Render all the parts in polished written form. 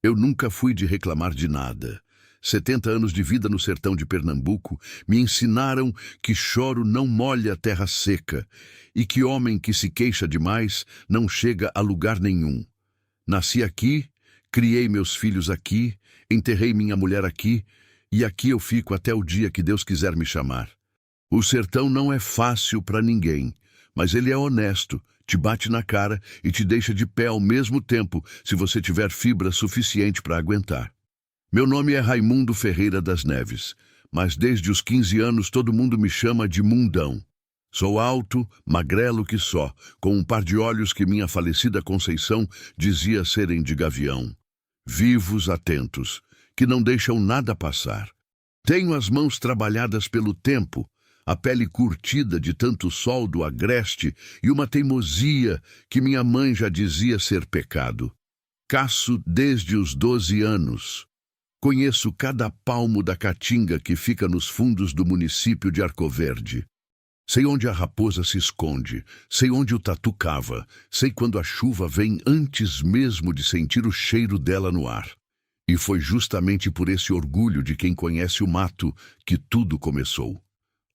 Eu nunca fui de reclamar de nada. 70 anos de vida no sertão de Pernambuco me ensinaram que choro não molha a terra seca e que homem que se queixa demais não chega a lugar nenhum. Nasci aqui, criei meus filhos aqui, enterrei minha mulher aqui e aqui eu fico até o dia que Deus quiser me chamar. O sertão não é fácil para ninguém, mas ele é honesto, te bate na cara e te deixa de pé ao mesmo tempo se você tiver fibra suficiente para aguentar. Meu nome é Raimundo Ferreira das Neves, mas desde os 15 anos todo mundo me chama de Mundão. Sou alto, magrelo que só, com um par de olhos que minha falecida Conceição dizia serem de gavião. Vivos, atentos, que não deixam nada passar. Tenho as mãos trabalhadas pelo tempo, a pele curtida de tanto sol do agreste e uma teimosia que minha mãe já dizia ser pecado. Caço desde os 12 anos. Conheço cada palmo da caatinga que fica nos fundos do município de Arcoverde. Sei onde a raposa se esconde, sei onde o tatu cava, sei quando a chuva vem antes mesmo de sentir o cheiro dela no ar. E foi justamente por esse orgulho de quem conhece o mato que tudo começou.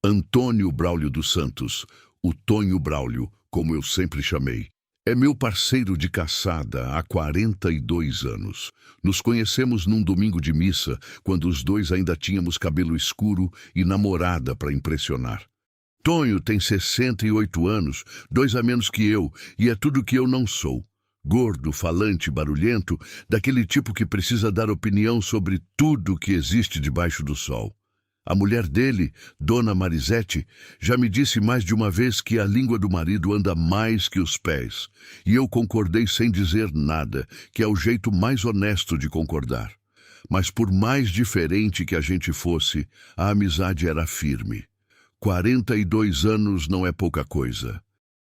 Antônio Braulio dos Santos, o Tonho Braulio, como eu sempre chamei, é meu parceiro de caçada há 42 anos. Nos conhecemos num domingo de missa, quando os dois ainda tínhamos cabelo escuro e namorada para impressionar. Tonho tem 68 anos, 2 a menos que eu, e é tudo que eu não sou. Gordo, falante, barulhento, daquele tipo que precisa dar opinião sobre tudo que existe debaixo do sol. A mulher dele, Dona Marisete, já me disse mais de uma vez que a língua do marido anda mais que os pés, e eu concordei sem dizer nada, que é o jeito mais honesto de concordar. Mas por mais diferente que a gente fosse, a amizade era firme. 42 anos não é pouca coisa.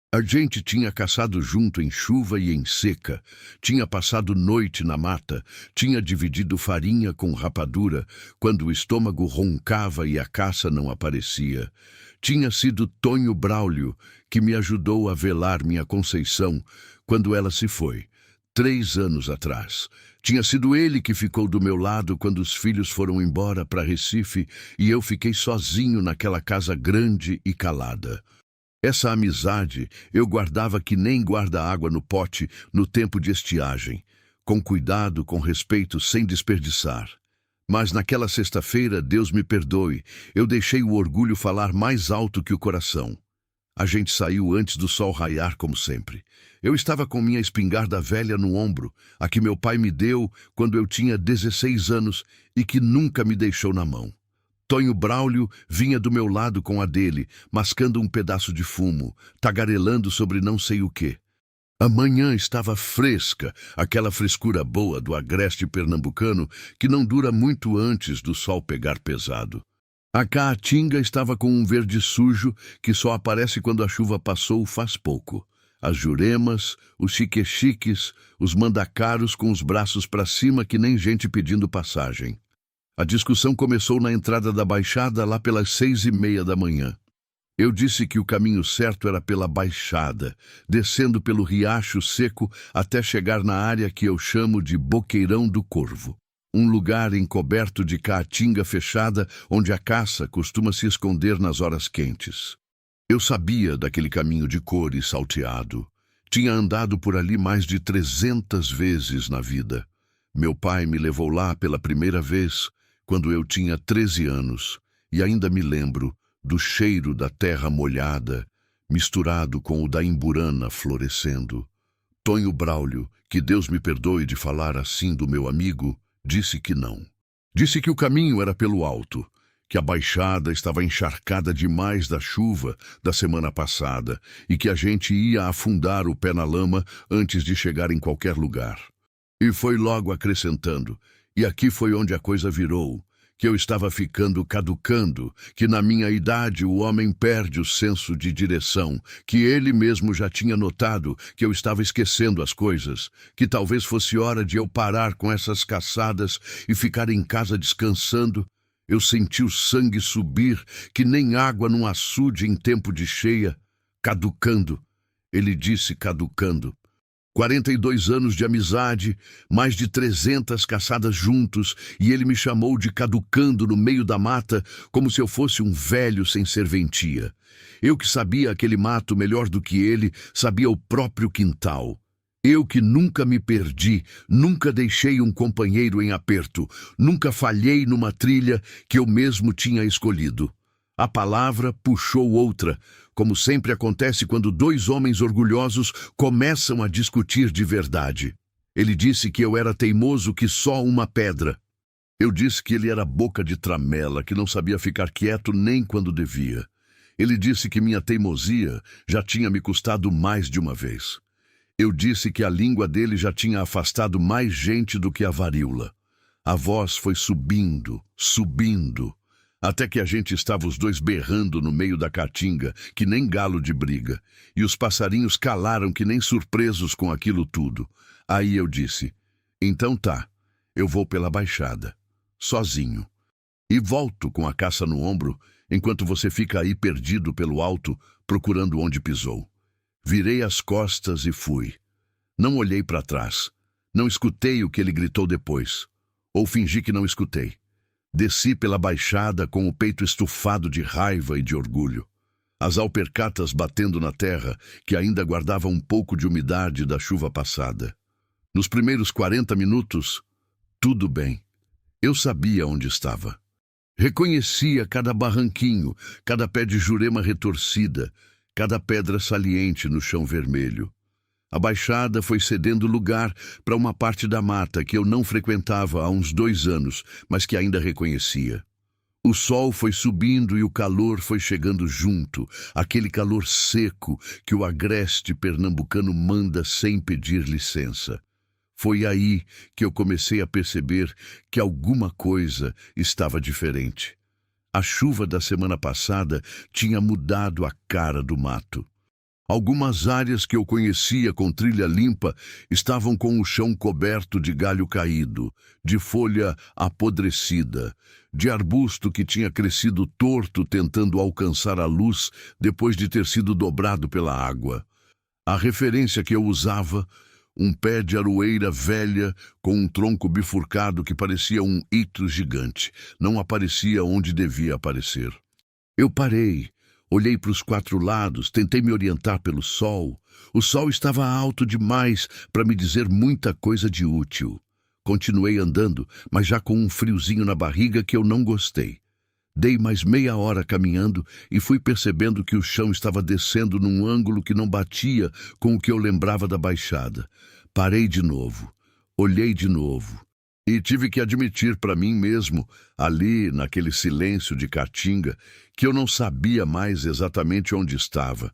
A gente tinha caçado junto em chuva e em seca, tinha passado noite na mata, tinha dividido farinha com rapadura quando o estômago roncava e a caça não aparecia. Tinha sido Tonho Braulio que me ajudou a velar minha Conceição quando ela se foi, 3 anos atrás. Tinha sido ele que ficou do meu lado quando os filhos foram embora para Recife e eu fiquei sozinho naquela casa grande e calada. Essa amizade eu guardava que nem guarda água no pote no tempo de estiagem, com cuidado, com respeito, sem desperdiçar. Mas naquela sexta-feira, Deus me perdoe, eu deixei o orgulho falar mais alto que o coração. A gente saiu antes do sol raiar, como sempre. Eu estava com minha espingarda velha no ombro, a que meu pai me deu quando eu tinha 16 anos e que nunca me deixou na mão. Tonho Braulio vinha do meu lado com a dele, mascando um pedaço de fumo, tagarelando sobre não sei o quê. A manhã estava fresca, aquela frescura boa do agreste pernambucano que não dura muito antes do sol pegar pesado. A caatinga estava com um verde sujo que só aparece quando a chuva passou faz pouco. As juremas, os chiquechiques, os mandacaros com os braços para cima que nem gente pedindo passagem. A discussão começou na entrada da Baixada lá pelas 6:30 da manhã. Eu disse que o caminho certo era pela Baixada, descendo pelo riacho seco até chegar na área que eu chamo de Boqueirão do Corvo. Um lugar encoberto de caatinga fechada onde a caça costuma se esconder nas horas quentes. Eu sabia daquele caminho de cor e salteado. Tinha andado por ali mais de 300 vezes na vida. Meu pai me levou lá pela primeira vez quando eu tinha 13 anos, e ainda me lembro do cheiro da terra molhada, misturado com o da imburana florescendo. Tonho Braulio, que Deus me perdoe de falar assim do meu amigo, disse que não. Disse que o caminho era pelo alto, que a baixada estava encharcada demais da chuva da semana passada e que a gente ia afundar o pé na lama antes de chegar em qualquer lugar. E foi logo acrescentando: e aqui foi onde a coisa virou, que eu estava ficando caducando, que na minha idade o homem perde o senso de direção, que ele mesmo já tinha notado que eu estava esquecendo as coisas, que talvez fosse hora de eu parar com essas caçadas e ficar em casa descansando. Eu senti o sangue subir, que nem água num açude em tempo de cheia, caducando. Ele disse caducando. 42 anos de amizade, mais de 300 caçadas juntos, e ele me chamou de caducando no meio da mata, como se eu fosse um velho sem serventia. Eu que sabia aquele mato melhor do que ele, sabia o próprio quintal. Eu que nunca me perdi, nunca deixei um companheiro em aperto, nunca falhei numa trilha que eu mesmo tinha escolhido. A palavra puxou outra, como sempre acontece quando dois homens orgulhosos começam a discutir de verdade. Ele disse que eu era teimoso que só uma pedra. Eu disse que ele era boca de tramela, que não sabia ficar quieto nem quando devia. Ele disse que minha teimosia já tinha me custado mais de uma vez. Eu disse que a língua dele já tinha afastado mais gente do que a varíola. A voz foi subindo, subindo, até que a gente estava os dois berrando no meio da caatinga, que nem galo de briga, e os passarinhos calaram que nem surpresos com aquilo tudo. Aí eu disse, então tá, eu vou pela baixada, sozinho, e volto com a caça no ombro, enquanto você fica aí perdido pelo alto, procurando onde pisou. Virei as costas e fui. Não olhei para trás. Não escutei o que ele gritou depois. Ou fingi que não escutei. Desci pela baixada com o peito estufado de raiva e de orgulho. As alpercatas batendo na terra, que ainda guardava um pouco de umidade da chuva passada. Nos primeiros 40 minutos, tudo bem. Eu sabia onde estava. Reconhecia cada barranquinho, cada pé de jurema retorcida, cada pedra saliente no chão vermelho. A baixada foi cedendo lugar para uma parte da mata que eu não frequentava há uns 2 anos, mas que ainda reconhecia. O sol foi subindo e o calor foi chegando junto, aquele calor seco que o agreste pernambucano manda sem pedir licença. Foi aí que eu comecei a perceber que alguma coisa estava diferente. A chuva da semana passada tinha mudado a cara do mato. Algumas áreas que eu conhecia com trilha limpa estavam com o chão coberto de galho caído, de folha apodrecida, de arbusto que tinha crescido torto tentando alcançar a luz depois de ter sido dobrado pela água. A referência que eu usava, um pé de aroeira velha com um tronco bifurcado que parecia um ito gigante, não aparecia onde devia aparecer. Eu parei, olhei para os 4 lados, tentei me orientar pelo sol. O sol estava alto demais para me dizer muita coisa de útil. Continuei andando, mas já com um friozinho na barriga que eu não gostei. Dei mais meia hora caminhando e fui percebendo que o chão estava descendo num ângulo que não batia com o que eu lembrava da baixada. Parei de novo, olhei de novo e tive que admitir para mim mesmo, ali naquele silêncio de caatinga, que eu não sabia mais exatamente onde estava.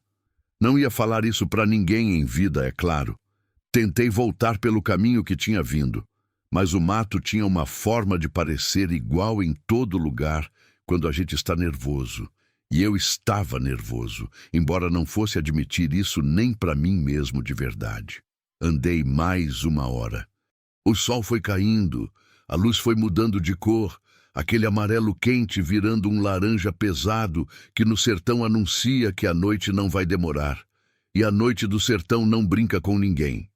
Não ia falar isso para ninguém em vida, é claro. Tentei voltar pelo caminho que tinha vindo, mas o mato tinha uma forma de parecer igual em todo lugar quando a gente está nervoso. E eu estava nervoso, embora não fosse admitir isso nem para mim mesmo de verdade. Andei mais 1 hora. O sol foi caindo, a luz foi mudando de cor, aquele amarelo quente virando um laranja pesado que no sertão anuncia que a noite não vai demorar. E a noite do sertão não brinca com ninguém.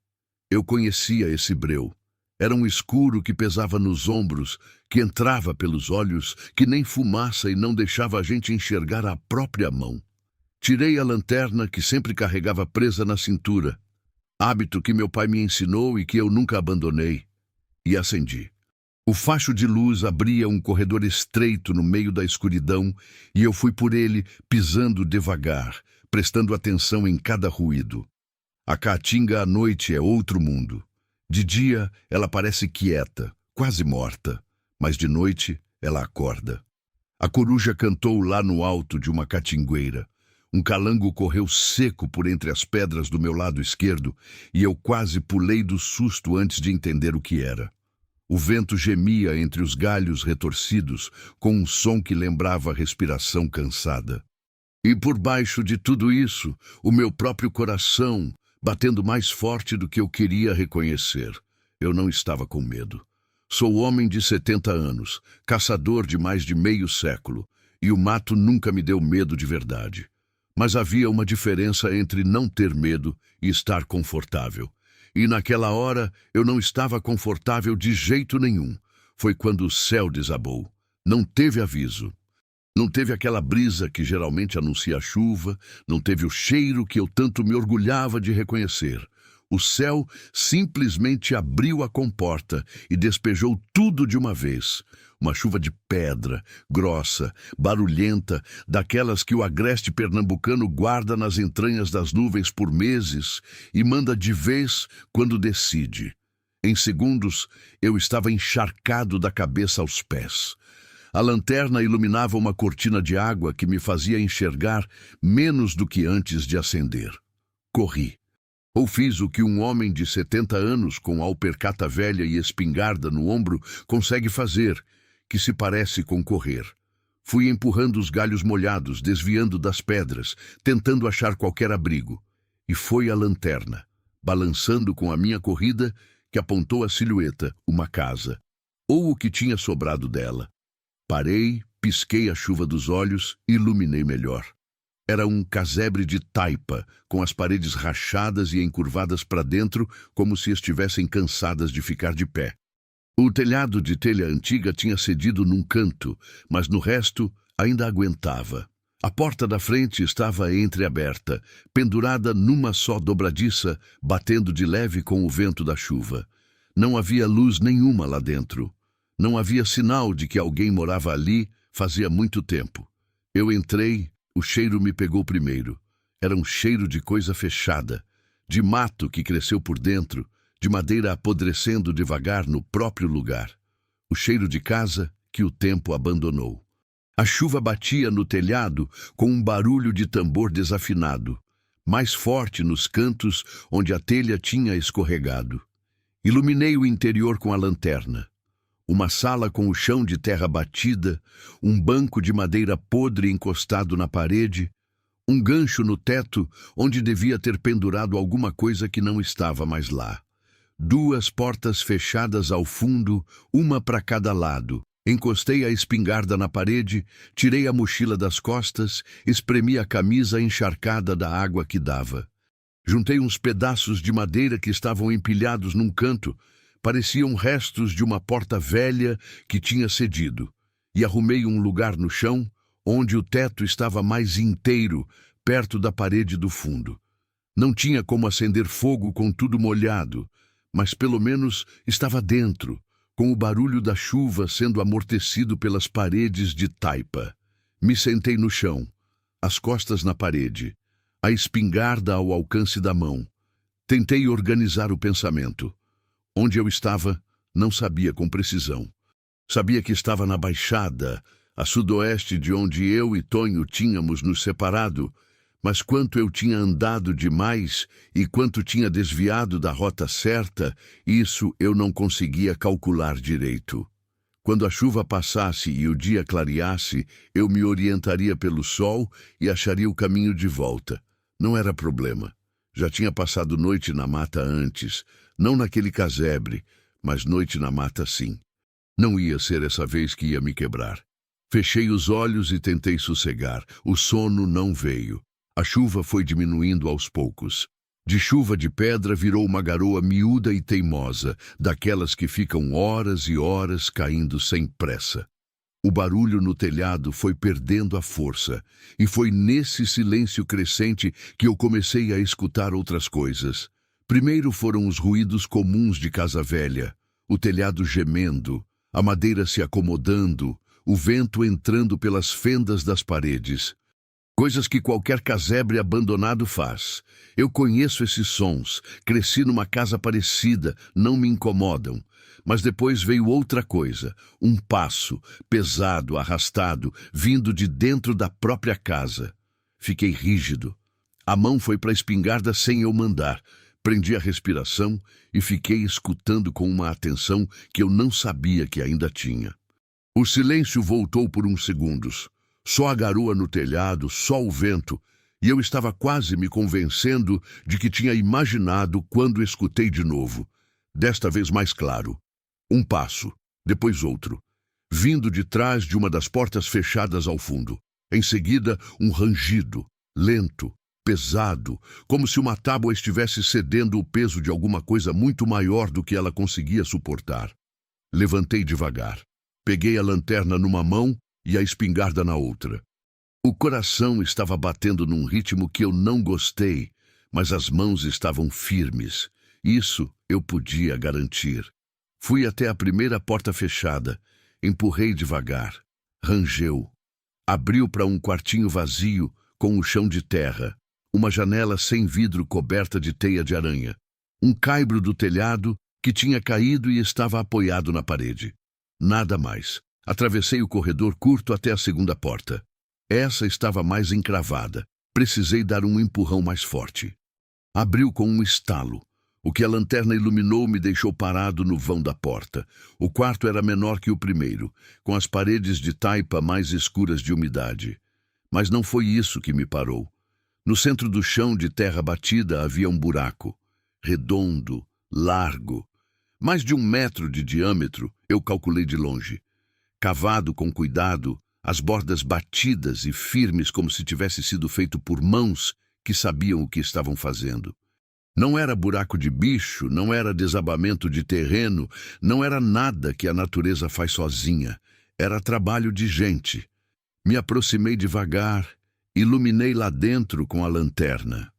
Eu conhecia esse breu. Era um escuro que pesava nos ombros, que entrava pelos olhos, que nem fumaça e não deixava a gente enxergar a própria mão. Tirei a lanterna que sempre carregava presa na cintura, hábito que meu pai me ensinou e que eu nunca abandonei, e acendi. O facho de luz abria um corredor estreito no meio da escuridão e eu fui por ele pisando devagar, prestando atenção em cada ruído. A caatinga à noite é outro mundo. De dia, ela parece quieta, quase morta, mas de noite ela acorda. A coruja cantou lá no alto de uma catingueira. Um calango correu seco por entre as pedras do meu lado esquerdo e eu quase pulei do susto antes de entender o que era. O vento gemia entre os galhos retorcidos com um som que lembrava a respiração cansada. E por baixo de tudo isso, o meu próprio coração, batendo mais forte do que eu queria reconhecer. Eu não estava com medo. Sou homem de 70 anos, caçador de mais de meio século, e o mato nunca me deu medo de verdade. Mas havia uma diferença entre não ter medo e estar confortável. E naquela hora eu não estava confortável de jeito nenhum. Foi quando o céu desabou. Não teve aviso. Não teve aquela brisa que geralmente anuncia a chuva, não teve o cheiro que eu tanto me orgulhava de reconhecer. O céu simplesmente abriu a comporta e despejou tudo de uma vez. Uma chuva de pedra, grossa, barulhenta, daquelas que o agreste pernambucano guarda nas entranhas das nuvens por meses e manda de vez quando decide. Em segundos, eu estava encharcado da cabeça aos pés. A lanterna iluminava uma cortina de água que me fazia enxergar menos do que antes de acender. Corri. Ou fiz o que um homem de 70 anos com alpercata velha e espingarda no ombro consegue fazer, que se parece com correr. Fui empurrando os galhos molhados, desviando das pedras, tentando achar qualquer abrigo. E foi a lanterna, balançando com a minha corrida, que apontou a silhueta, uma casa, ou o que tinha sobrado dela. Parei, pisquei a chuva dos olhos e iluminei melhor. Era um casebre de taipa, com as paredes rachadas e encurvadas para dentro, como se estivessem cansadas de ficar de pé. O telhado de telha antiga tinha cedido num canto, mas no resto ainda aguentava. A porta da frente estava entreaberta, pendurada numa só dobradiça, batendo de leve com o vento da chuva. Não havia luz nenhuma lá dentro. Não havia sinal de que alguém morava ali fazia muito tempo. Eu entrei, o cheiro me pegou primeiro. Era um cheiro de coisa fechada, de mato que cresceu por dentro, de madeira apodrecendo devagar no próprio lugar. O cheiro de casa que o tempo abandonou. A chuva batia no telhado com um barulho de tambor desafinado, mais forte nos cantos onde a telha tinha escorregado. Iluminei o interior com a lanterna. Uma sala com o chão de terra batida, um banco de madeira podre encostado na parede, um gancho no teto onde devia ter pendurado alguma coisa que não estava mais lá. 2 portas fechadas ao fundo, uma para cada lado. Encostei a espingarda na parede, tirei a mochila das costas, espremi a camisa encharcada da água que dava. Juntei uns pedaços de madeira que estavam empilhados num canto, pareciam restos de uma porta velha que tinha cedido, e arrumei um lugar no chão, onde o teto estava mais inteiro, perto da parede do fundo. Não tinha como acender fogo com tudo molhado, mas pelo menos estava dentro, com o barulho da chuva sendo amortecido pelas paredes de taipa. Me sentei no chão, as costas na parede, a espingarda ao alcance da mão. Tentei organizar o pensamento. Onde eu estava, não sabia com precisão. Sabia que estava na Baixada, a sudoeste de onde eu e Tonho tínhamos nos separado, mas quanto eu tinha andado demais e quanto tinha desviado da rota certa, isso eu não conseguia calcular direito. Quando a chuva passasse e o dia clareasse, eu me orientaria pelo sol e acharia o caminho de volta. Não era problema. Já tinha passado noite na mata antes, não naquele casebre, mas noite na mata sim. Não ia ser essa vez que ia me quebrar. Fechei os olhos e tentei sossegar. O sono não veio. A chuva foi diminuindo aos poucos. De chuva de pedra virou uma garoa miúda e teimosa, daquelas que ficam horas e horas caindo sem pressa. O barulho no telhado foi perdendo a força, e foi nesse silêncio crescente que eu comecei a escutar outras coisas. Primeiro foram os ruídos comuns de casa velha, o telhado gemendo, a madeira se acomodando, o vento entrando pelas fendas das paredes. Coisas que qualquer casebre abandonado faz. Eu conheço esses sons, cresci numa casa parecida, não me incomodam. Mas depois veio outra coisa, um passo, pesado, arrastado, vindo de dentro da própria casa. Fiquei rígido. A mão foi para a espingarda sem eu mandar. Prendi a respiração e fiquei escutando com uma atenção que eu não sabia que ainda tinha. O silêncio voltou por uns segundos. Só a garoa no telhado, só o vento, e eu estava quase me convencendo de que tinha imaginado quando escutei de novo, desta vez mais claro. Um passo, depois outro, vindo de trás de uma das portas fechadas ao fundo. Em seguida, um rangido, lento, pesado, como se uma tábua estivesse cedendo o peso de alguma coisa muito maior do que ela conseguia suportar. Levantei devagar. Peguei a lanterna numa mão e a espingarda na outra. O coração estava batendo num ritmo que eu não gostei, mas as mãos estavam firmes. Isso eu podia garantir. Fui até a primeira porta fechada. Empurrei devagar. Rangeu. Abriu para um quartinho vazio, com o chão de terra. Uma janela sem vidro coberta de teia de aranha. Um caibro do telhado que tinha caído e estava apoiado na parede. Nada mais. Atravessei o corredor curto até a segunda porta. Essa estava mais encravada. Precisei dar um empurrão mais forte. Abriu com um estalo. O que a lanterna iluminou me deixou parado no vão da porta. O quarto era menor que o primeiro, com as paredes de taipa mais escuras de umidade. Mas não foi isso que me parou. No centro do chão de terra batida havia um buraco. Redondo, largo. Mais de 1 metro de diâmetro, eu calculei de longe. Cavado com cuidado, as bordas batidas e firmes como se tivesse sido feito por mãos que sabiam o que estavam fazendo. Não era buraco de bicho, não era desabamento de terreno, não era nada que a natureza faz sozinha. Era trabalho de gente. Me aproximei devagar, iluminei lá dentro com a lanterna.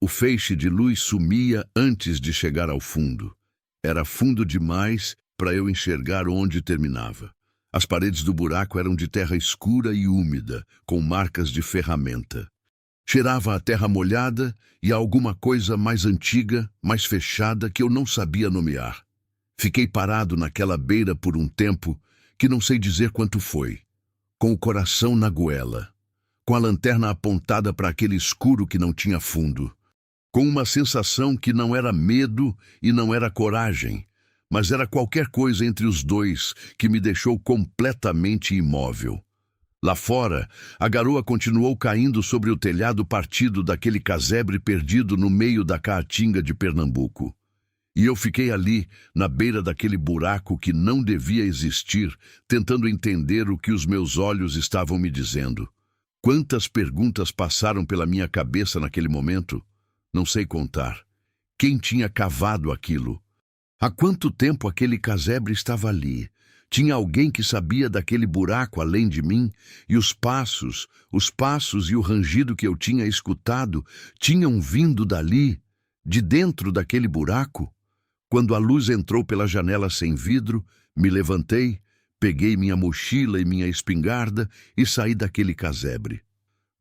O feixe de luz sumia antes de chegar ao fundo. Era fundo demais para eu enxergar onde terminava. As paredes do buraco eram de terra escura e úmida, com marcas de ferramenta. Cheirava a terra molhada e a alguma coisa mais antiga, mais fechada, que eu não sabia nomear. Fiquei parado naquela beira por um tempo que não sei dizer quanto foi, com o coração na goela, com a lanterna apontada para aquele escuro que não tinha fundo, com uma sensação que não era medo e não era coragem, mas era qualquer coisa entre os dois que me deixou completamente imóvel. Lá fora, a garoa continuou caindo sobre o telhado partido daquele casebre perdido no meio da caatinga de Pernambuco. E eu fiquei ali, na beira daquele buraco que não devia existir, tentando entender o que os meus olhos estavam me dizendo. Quantas perguntas passaram pela minha cabeça naquele momento? Não sei contar. Quem tinha cavado aquilo? Há quanto tempo aquele casebre estava ali? Tinha alguém que sabia daquele buraco além de mim, e os passos e o rangido que eu tinha escutado tinham vindo dali, de dentro daquele buraco? Quando a luz entrou pela janela sem vidro, me levantei, peguei minha mochila e minha espingarda e saí daquele casebre.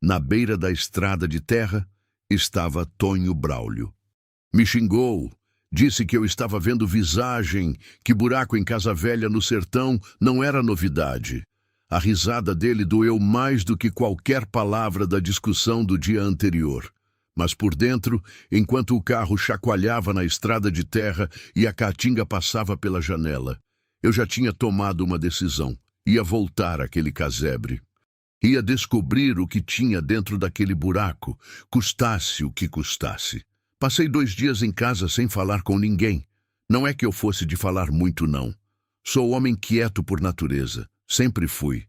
Na beira da estrada de terra estava Tonho Braulio. Me xingou. Disse que eu estava vendo visagem, que buraco em casa velha no sertão não era novidade. A risada dele doeu mais do que qualquer palavra da discussão do dia anterior. Mas por dentro, enquanto o carro chacoalhava na estrada de terra e a caatinga passava pela janela, eu já tinha tomado uma decisão. Ia voltar àquele casebre. Ia descobrir o que tinha dentro daquele buraco, custasse o que custasse. Passei 2 dias em casa sem falar com ninguém. Não é que eu fosse de falar muito, não. Sou homem quieto por natureza. Sempre fui.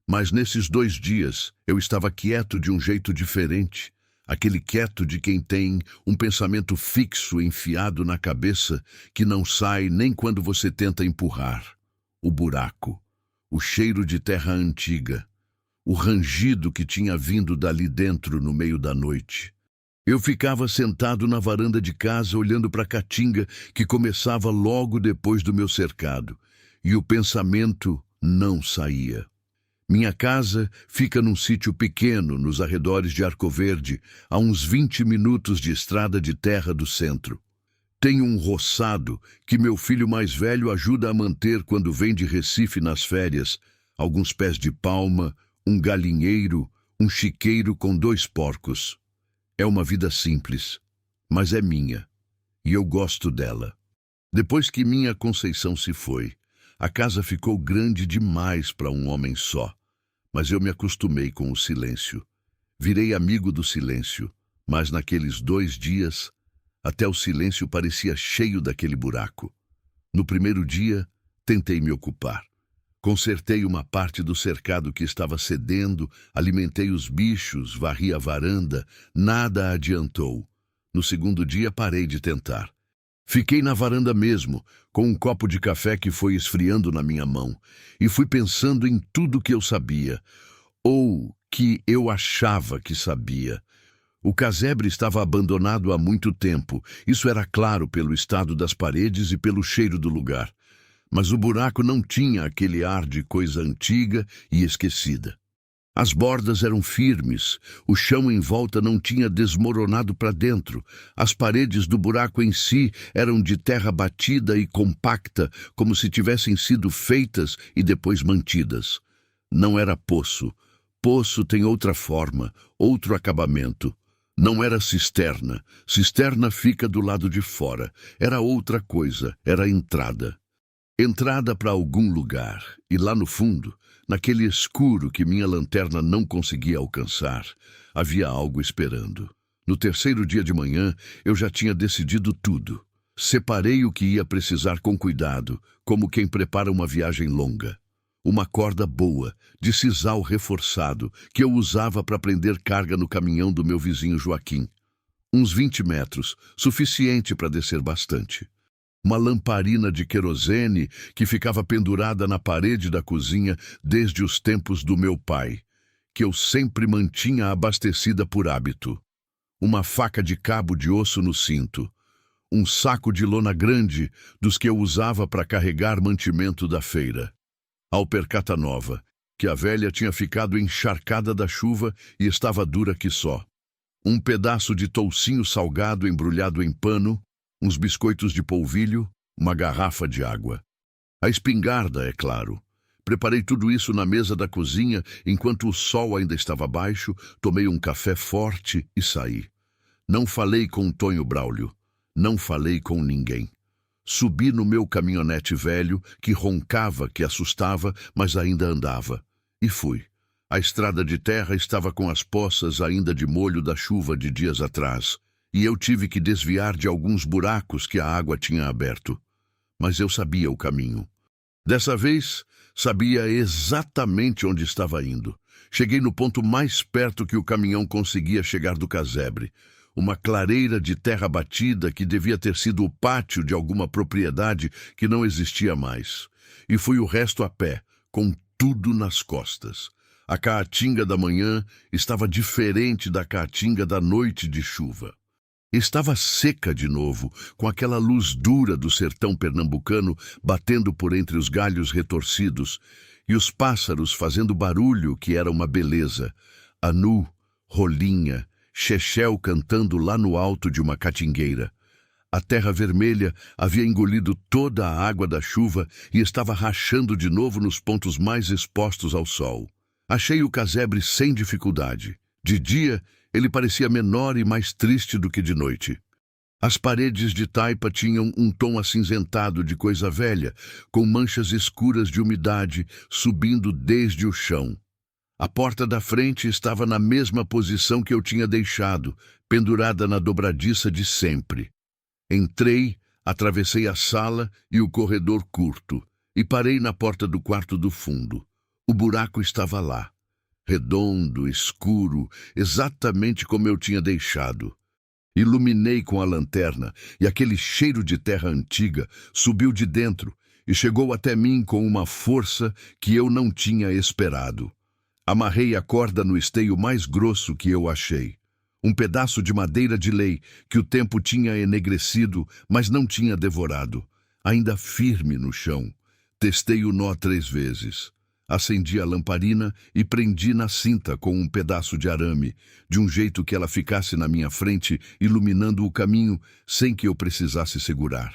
Mas nesses 2 dias eu estava quieto de um jeito diferente. Aquele quieto de quem tem um pensamento fixo enfiado na cabeça que não sai nem quando você tenta empurrar. O buraco. O cheiro de terra antiga. O rangido que tinha vindo dali dentro no meio da noite. Eu ficava sentado na varanda de casa olhando para a caatinga que começava logo depois do meu cercado, e o pensamento não saía. Minha casa fica num sítio pequeno nos arredores de Arco Verde, a uns 20 minutos de estrada de terra do centro. Tenho um roçado que meu filho mais velho ajuda a manter quando vem de Recife nas férias, alguns pés de palma, um galinheiro, um chiqueiro com 2 porcos. É uma vida simples, mas é minha, e eu gosto dela. Depois que minha Conceição se foi, a casa ficou grande demais para um homem só, mas eu me acostumei com o silêncio. Virei amigo do silêncio, mas naqueles 2 dias, até o silêncio parecia cheio daquele buraco. No primeiro dia, tentei me ocupar. Consertei uma parte do cercado que estava cedendo, alimentei os bichos, varri a varanda, nada adiantou. No segundo dia parei de tentar. Fiquei na varanda mesmo, com um copo de café que foi esfriando na minha mão, e fui pensando em tudo que eu sabia, ou que eu achava que sabia. O casebre estava abandonado há muito tempo, isso era claro pelo estado das paredes e pelo cheiro do lugar. Mas o buraco não tinha aquele ar de coisa antiga e esquecida. As bordas eram firmes, o chão em volta não tinha desmoronado para dentro, as paredes do buraco em si eram de terra batida e compacta, como se tivessem sido feitas e depois mantidas. Não era poço. Poço tem outra forma, outro acabamento. Não era cisterna. Cisterna fica do lado de fora. Era outra coisa, era entrada. Entrada para algum lugar, e lá no fundo, naquele escuro que minha lanterna não conseguia alcançar, havia algo esperando. No terceiro dia de manhã, eu já tinha decidido tudo. Separei o que ia precisar com cuidado, como quem prepara uma viagem longa. Uma corda boa, de sisal reforçado, que eu usava para prender carga no caminhão do meu vizinho Joaquim. Uns 20 metros, suficiente para descer bastante. Uma lamparina de querosene que ficava pendurada na parede da cozinha desde os tempos do meu pai, que eu sempre mantinha abastecida por hábito. Uma faca de cabo de osso no cinto. Um saco de lona grande dos que eu usava para carregar mantimento da feira. Alpercata nova, que a velha tinha ficado encharcada da chuva e estava dura que só. Um pedaço de toucinho salgado embrulhado em pano, uns biscoitos de polvilho, uma garrafa de água. A espingarda, é claro. Preparei tudo isso na mesa da cozinha enquanto o sol ainda estava baixo, tomei um café forte e saí. Não falei com Tonho Braulio. Não falei com ninguém. Subi no meu caminhonete velho, que roncava, que assustava, mas ainda andava. E fui. A estrada de terra estava com as poças ainda de molho da chuva de dias atrás, e eu tive que desviar de alguns buracos que a água tinha aberto. Mas eu sabia o caminho. Dessa vez, sabia exatamente onde estava indo. Cheguei no ponto mais perto que o caminhão conseguia chegar do casebre. Uma clareira de terra batida que devia ter sido o pátio de alguma propriedade que não existia mais. E fui o resto a pé, com tudo nas costas. A caatinga da manhã estava diferente da caatinga da noite de chuva. Estava seca de novo, com aquela luz dura do sertão pernambucano batendo por entre os galhos retorcidos, e os pássaros fazendo barulho que era uma beleza. Anu, rolinha, chechel cantando lá no alto de uma catingueira. A terra vermelha havia engolido toda a água da chuva e estava rachando de novo nos pontos mais expostos ao sol. Achei o casebre sem dificuldade. De dia, ele parecia menor e mais triste do que de noite. As paredes de taipa tinham um tom acinzentado de coisa velha, com manchas escuras de umidade subindo desde o chão. A porta da frente estava na mesma posição que eu tinha deixado, pendurada na dobradiça de sempre. Entrei, atravessei a sala e o corredor curto, e parei na porta do quarto do fundo. O buraco estava lá. Redondo, escuro, exatamente como eu tinha deixado. Iluminei com a lanterna e aquele cheiro de terra antiga subiu de dentro e chegou até mim com uma força que eu não tinha esperado. Amarrei a corda no esteio mais grosso que eu achei. Um pedaço de madeira de lei que o tempo tinha enegrecido, mas não tinha devorado. Ainda firme no chão. Testei o nó 3 vezes. Acendi a lamparina e prendi na cinta com um pedaço de arame, de um jeito que ela ficasse na minha frente, iluminando o caminho, sem que eu precisasse segurar.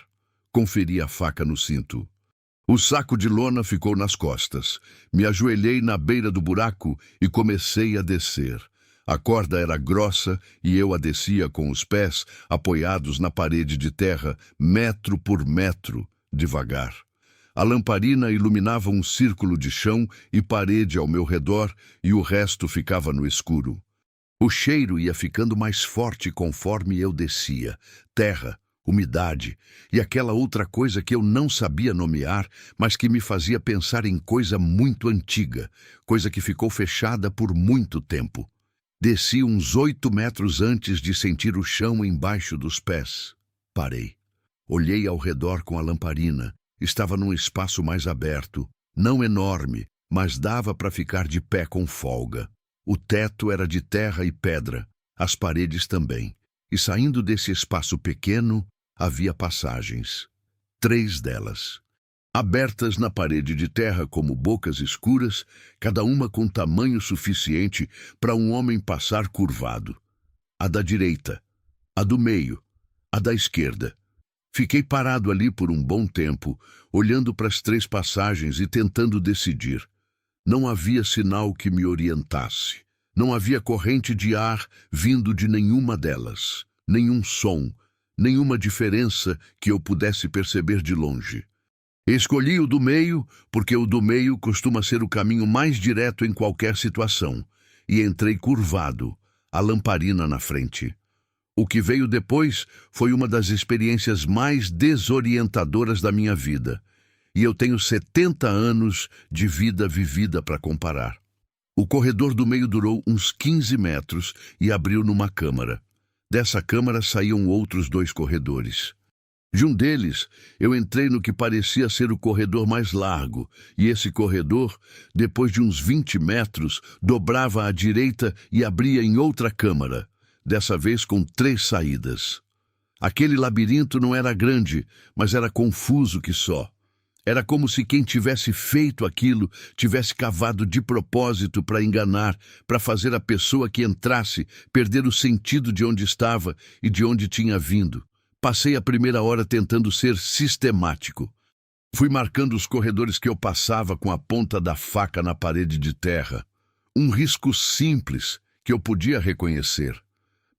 Conferi a faca no cinto. O saco de lona ficou nas costas. Me ajoelhei na beira do buraco e comecei a descer. A corda era grossa e eu a descia com os pés apoiados na parede de terra, metro por metro, devagar. A lamparina iluminava um círculo de chão e parede ao meu redor e o resto ficava no escuro. O cheiro ia ficando mais forte conforme eu descia. Terra, umidade e aquela outra coisa que eu não sabia nomear, mas que me fazia pensar em coisa muito antiga, coisa que ficou fechada por muito tempo. Desci uns 8 metros antes de sentir o chão embaixo dos pés. Parei. Olhei ao redor com a lamparina. Estava num espaço mais aberto, não enorme, mas dava para ficar de pé com folga. O teto era de terra e pedra, as paredes também. E saindo desse espaço pequeno, havia passagens. 3 delas. Abertas na parede de terra como bocas escuras, cada uma com tamanho suficiente para um homem passar curvado. A da direita, a do meio, a da esquerda. Fiquei parado ali por um bom tempo, olhando para as 3 passagens e tentando decidir. Não havia sinal que me orientasse. Não havia corrente de ar vindo de nenhuma delas. Nenhum som, nenhuma diferença que eu pudesse perceber de longe. Escolhi o do meio, porque o do meio costuma ser o caminho mais direto em qualquer situação, e entrei curvado, a lamparina na frente. O que veio depois foi uma das experiências mais desorientadoras da minha vida, e eu tenho 70 anos de vida vivida para comparar. O corredor do meio durou uns 15 metros e abriu numa câmara. Dessa câmara saíam outros 2 corredores. De um deles, eu entrei no que parecia ser o corredor mais largo, e esse corredor, depois de uns 20 metros, dobrava à direita e abria em outra câmara, dessa vez com 3 saídas. Aquele labirinto não era grande, mas era confuso que só. Era como se quem tivesse feito aquilo tivesse cavado de propósito para enganar, para fazer a pessoa que entrasse perder o sentido de onde estava e de onde tinha vindo. Passei a primeira hora tentando ser sistemático. Fui marcando os corredores que eu passava com a ponta da faca na parede de terra. Um risco simples que eu podia reconhecer.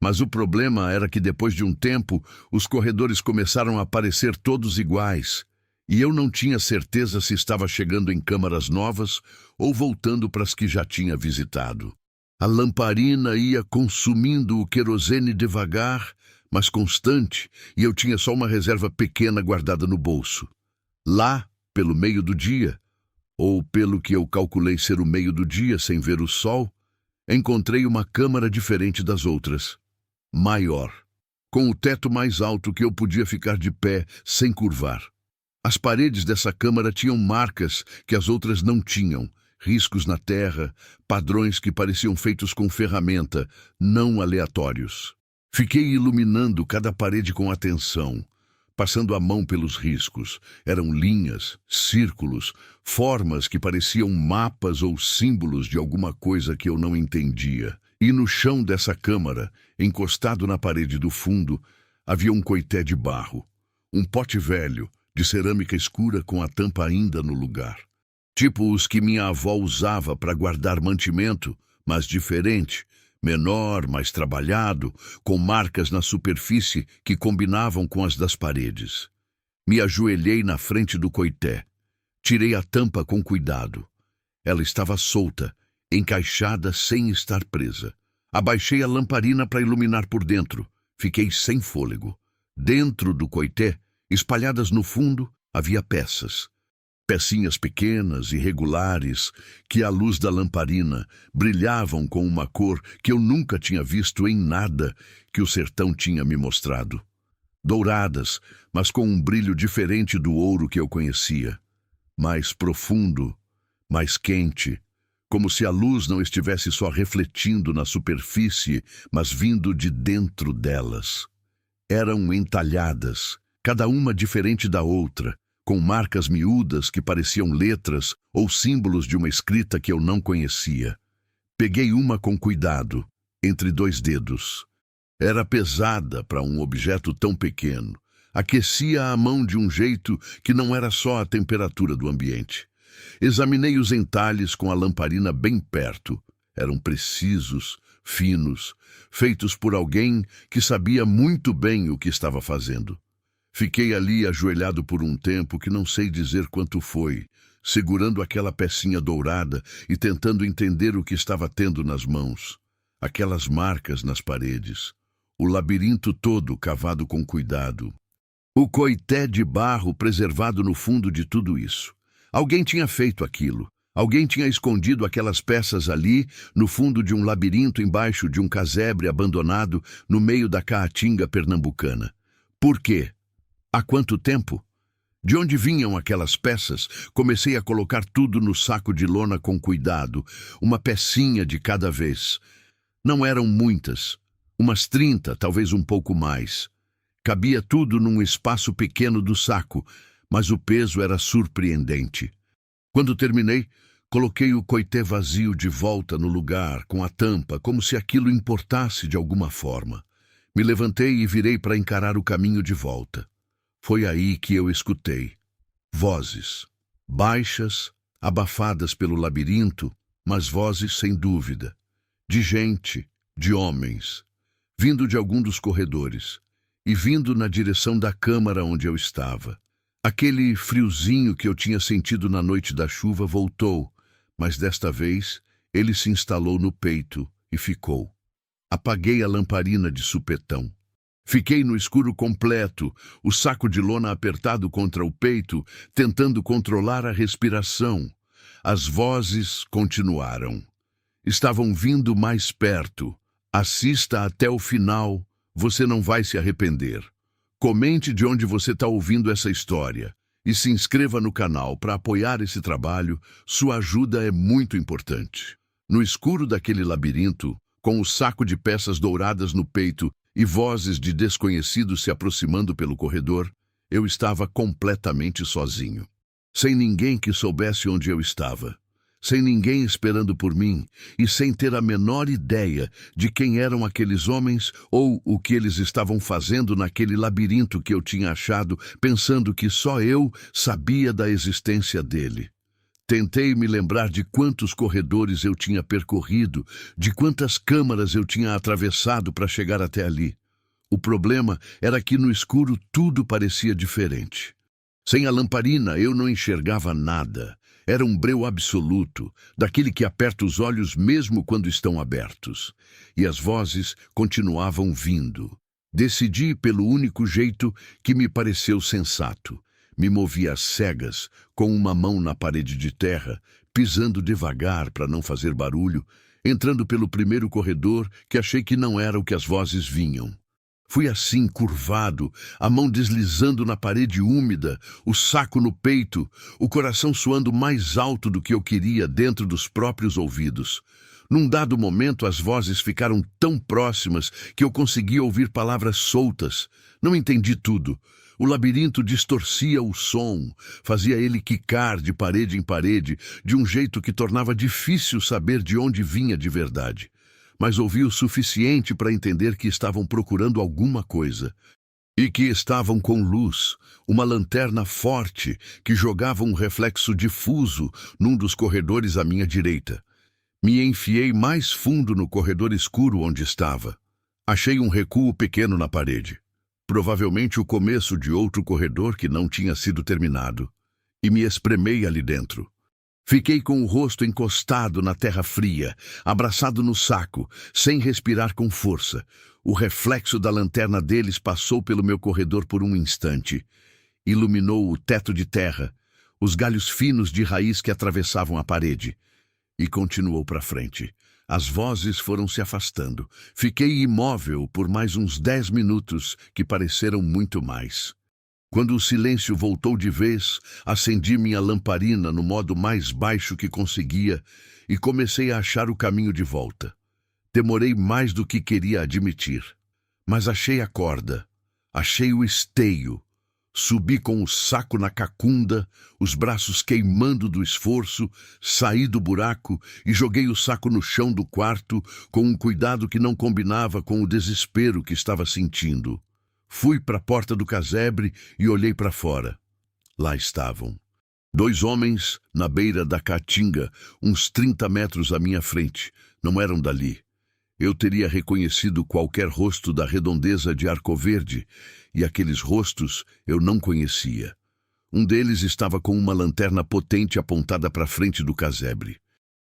Mas o problema era que depois de um tempo, os corredores começaram a parecer todos iguais. E eu não tinha certeza se estava chegando em câmaras novas ou voltando para as que já tinha visitado. A lamparina ia consumindo o querosene devagar, mas constante, e eu tinha só uma reserva pequena guardada no bolso. Lá, pelo meio do dia, ou pelo que eu calculei ser o meio do dia sem ver o sol, encontrei uma câmara diferente das outras. Maior, com o teto mais alto que eu podia ficar de pé sem curvar. As paredes dessa câmara tinham marcas que as outras não tinham, riscos na terra, padrões que pareciam feitos com ferramenta, não aleatórios. Fiquei iluminando cada parede com atenção, passando a mão pelos riscos. Eram linhas, círculos, formas que pareciam mapas ou símbolos de alguma coisa que eu não entendia. E no chão dessa câmara, encostado na parede do fundo, havia um coité de barro, um pote velho, de cerâmica escura com a tampa ainda no lugar. Tipo os que minha avó usava para guardar mantimento, mas diferente, menor, mais trabalhado, com marcas na superfície que combinavam com as das paredes. Me ajoelhei na frente do coité. Tirei a tampa com cuidado. Ela estava solta, encaixada sem estar presa. Abaixei a lamparina para iluminar por dentro. Fiquei sem fôlego. Dentro do coité, espalhadas no fundo, havia peças. Pecinhas pequenas, irregulares, que à luz da lamparina brilhavam com uma cor que eu nunca tinha visto em nada que o sertão tinha me mostrado. Douradas, mas com um brilho diferente do ouro que eu conhecia. Mais profundo, mais quente, como se a luz não estivesse só refletindo na superfície, mas vindo de dentro delas. Eram entalhadas, cada uma diferente da outra, com marcas miúdas que pareciam letras ou símbolos de uma escrita que eu não conhecia. Peguei uma com cuidado, entre 2 dedos. Era pesada para um objeto tão pequeno. Aquecia a mão de um jeito que não era só a temperatura do ambiente. Examinei os entalhes com a lamparina bem perto. Eram precisos, finos, feitos por alguém que sabia muito bem o que estava fazendo. Fiquei ali ajoelhado por um tempo que não sei dizer quanto foi, segurando aquela pecinha dourada e tentando entender o que estava tendo nas mãos. Aquelas marcas nas paredes, o labirinto todo cavado com cuidado. O coité de barro preservado no fundo de tudo isso. Alguém tinha feito aquilo. Alguém tinha escondido aquelas peças ali, no fundo de um labirinto embaixo de um casebre abandonado no meio da caatinga pernambucana. Por quê? Há quanto tempo? De onde vinham aquelas peças? Comecei a colocar tudo no saco de lona com cuidado, uma pecinha de cada vez. Não eram muitas, umas 30, talvez um pouco mais. Cabia tudo num espaço pequeno do saco, mas o peso era surpreendente. Quando terminei, coloquei o coité vazio de volta no lugar, com a tampa, como se aquilo importasse de alguma forma. Me levantei e virei para encarar o caminho de volta. Foi aí que eu escutei vozes, baixas, abafadas pelo labirinto, mas vozes sem dúvida, de gente, de homens, vindo de algum dos corredores e vindo na direção da câmara onde eu estava. Aquele friozinho que eu tinha sentido na noite da chuva voltou, mas desta vez ele se instalou no peito e ficou. Apaguei a lamparina de supetão. Fiquei no escuro completo, o saco de lona apertado contra o peito, tentando controlar a respiração. As vozes continuaram. Estavam vindo mais perto. Assista até o final, você não vai se arrepender. Comente de onde você está ouvindo essa história e se inscreva no canal para apoiar esse trabalho, sua ajuda é muito importante. No escuro daquele labirinto, com o saco de peças douradas no peito e vozes de desconhecidos se aproximando pelo corredor, eu estava completamente sozinho. Sem ninguém que soubesse onde eu estava. Sem ninguém esperando por mim e sem ter a menor ideia de quem eram aqueles homens ou o que eles estavam fazendo naquele labirinto que eu tinha achado, pensando que só eu sabia da existência dele. Tentei me lembrar de quantos corredores eu tinha percorrido, de quantas câmaras eu tinha atravessado para chegar até ali. O problema era que no escuro tudo parecia diferente. Sem a lamparina eu não enxergava nada. Era um breu absoluto, daquele que aperta os olhos mesmo quando estão abertos. E as vozes continuavam vindo. Decidi pelo único jeito que me pareceu sensato. Me movi às cegas, com uma mão na parede de terra, pisando devagar para não fazer barulho, entrando pelo primeiro corredor que achei que não era o que as vozes vinham. Fui assim, curvado, a mão deslizando na parede úmida, o saco no peito, o coração soando mais alto do que eu queria dentro dos próprios ouvidos. Num dado momento, as vozes ficaram tão próximas que eu conseguia ouvir palavras soltas. Não entendi tudo. O labirinto distorcia o som, fazia ele quicar de parede em parede, de um jeito que tornava difícil saber de onde vinha de verdade. Mas ouvi o suficiente para entender que estavam procurando alguma coisa. E que estavam com luz, uma lanterna forte que jogava um reflexo difuso num dos corredores à minha direita. Me enfiei mais fundo no corredor escuro onde estava. Achei um recuo pequeno na parede. Provavelmente o começo de outro corredor que não tinha sido terminado. E me espremei ali dentro. Fiquei com o rosto encostado na terra fria, abraçado no saco, sem respirar com força. O reflexo da lanterna deles passou pelo meu corredor por um instante. Iluminou o teto de terra, os galhos finos de raiz que atravessavam a parede. E continuou para frente. As vozes foram se afastando. Fiquei imóvel por mais uns 10 minutos, que pareceram muito mais. Quando o silêncio voltou de vez, acendi minha lamparina no modo mais baixo que conseguia e comecei a achar o caminho de volta. Demorei mais do que queria admitir. Mas achei a corda, achei o esteio. Subi com o saco na cacunda, os braços queimando do esforço, saí do buraco e joguei o saco no chão do quarto com um cuidado que não combinava com o desespero que estava sentindo. Fui para a porta do casebre e olhei para fora. Lá estavam. 2 homens na beira da caatinga, uns 30 metros à minha frente. Não eram dali. Eu teria reconhecido qualquer rosto da redondeza de Arco Verde, e aqueles rostos eu não conhecia. Um deles estava com uma lanterna potente apontada para a frente do casebre.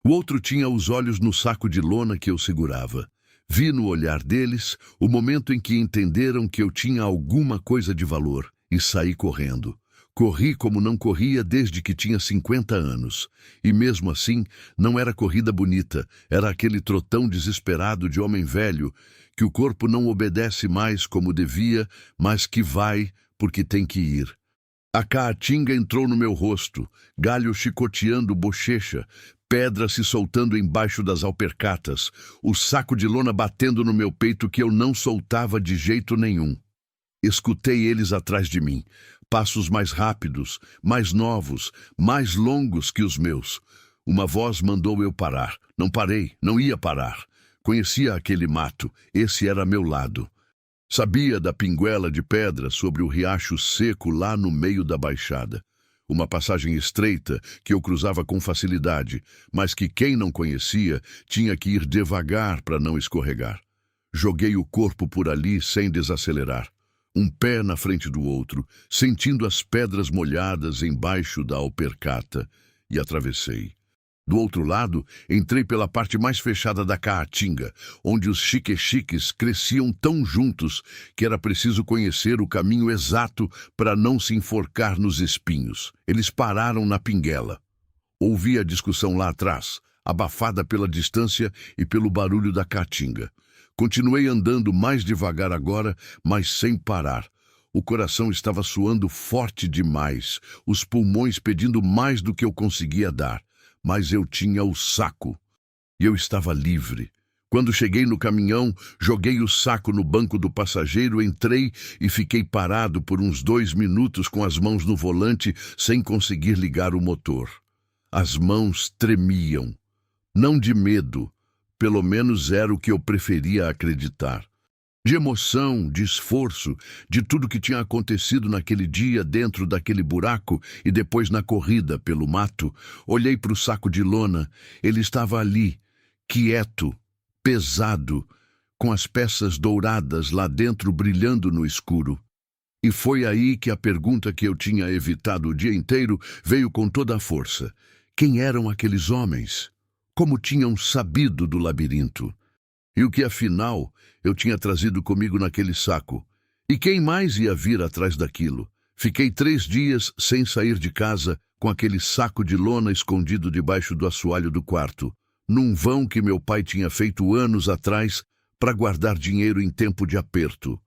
O outro tinha os olhos no saco de lona que eu segurava. Vi no olhar deles o momento em que entenderam que eu tinha alguma coisa de valor. e saí correndo. Corri como não corria desde que tinha 50 anos. E mesmo assim, não era corrida bonita, era aquele trotão desesperado de homem velho, que o corpo não obedece mais como devia, mas que vai porque tem que ir. A caatinga entrou no meu rosto, galho chicoteando bochecha, pedra se soltando embaixo das alpercatas, o saco de lona batendo no meu peito que eu não soltava de jeito nenhum. Escutei eles atrás de mim, passos mais rápidos, mais novos, mais longos que os meus. Uma voz mandou eu parar. Não parei, não ia parar. Conhecia aquele mato, esse era meu lado. Sabia da pinguela de pedra sobre o riacho seco lá no meio da baixada. Uma passagem estreita que eu cruzava com facilidade, mas que quem não conhecia tinha que ir devagar para não escorregar. Joguei o corpo por ali sem desacelerar. Um pé na frente do outro, sentindo as pedras molhadas embaixo da alpercata, e atravessei. Do outro lado, entrei pela parte mais fechada da caatinga, onde os xique-xiques cresciam tão juntos que era preciso conhecer o caminho exato para não se enforcar nos espinhos. Eles pararam na pinguela. Ouvi a discussão lá atrás, abafada pela distância e pelo barulho da caatinga. Continuei andando mais devagar agora, mas sem parar. O coração estava suando forte demais, os pulmões pedindo mais do que eu conseguia dar. Mas eu tinha o saco. E eu estava livre. Quando cheguei no caminhão, joguei o saco no banco do passageiro, entrei e fiquei parado por uns 2 minutos com as mãos no volante, sem conseguir ligar o motor. As mãos tremiam. Não de medo, pelo menos era o que eu preferia acreditar. De emoção, de esforço, de tudo que tinha acontecido naquele dia dentro daquele buraco e depois na corrida pelo mato, olhei para o saco de lona. Ele estava ali, quieto, pesado, com as peças douradas lá dentro brilhando no escuro. E foi aí que a pergunta que eu tinha evitado o dia inteiro veio com toda a força. Quem eram aqueles homens? Como tinham sabido do labirinto? E o que, afinal, eu tinha trazido comigo naquele saco? E quem mais ia vir atrás daquilo? Fiquei 3 dias sem sair de casa, com aquele saco de lona escondido debaixo do assoalho do quarto, num vão que meu pai tinha feito anos atrás para guardar dinheiro em tempo de aperto.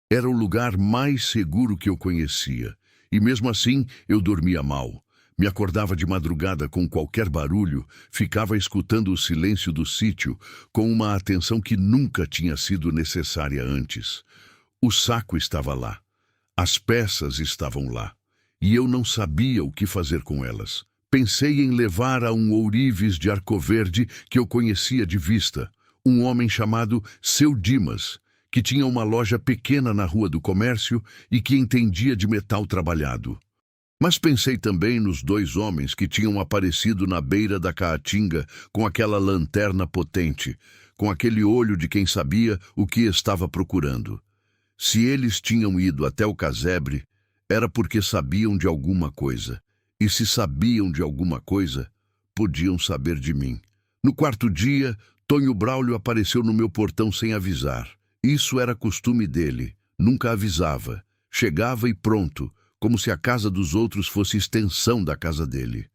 Era o lugar mais seguro que eu conhecia, e mesmo assim eu dormia mal. Me acordava de madrugada com qualquer barulho, ficava escutando o silêncio do sítio com uma atenção que nunca tinha sido necessária antes. O saco estava lá, as peças estavam lá, e eu não sabia o que fazer com elas. Pensei em levar a um ourives de Arcoverde que eu conhecia de vista, um homem chamado Seu Dimas, que tinha uma loja pequena na Rua do Comércio e que entendia de metal trabalhado. Mas pensei também nos 2 homens que tinham aparecido na beira da caatinga com aquela lanterna potente, com aquele olho de quem sabia o que estava procurando. Se eles tinham ido até o casebre, era porque sabiam de alguma coisa. E se sabiam de alguma coisa, podiam saber de mim. No 4º dia, Tonho Braulio apareceu no meu portão sem avisar. Isso era costume dele, nunca avisava. Chegava e pronto, como se a casa dos outros fosse extensão da casa dele.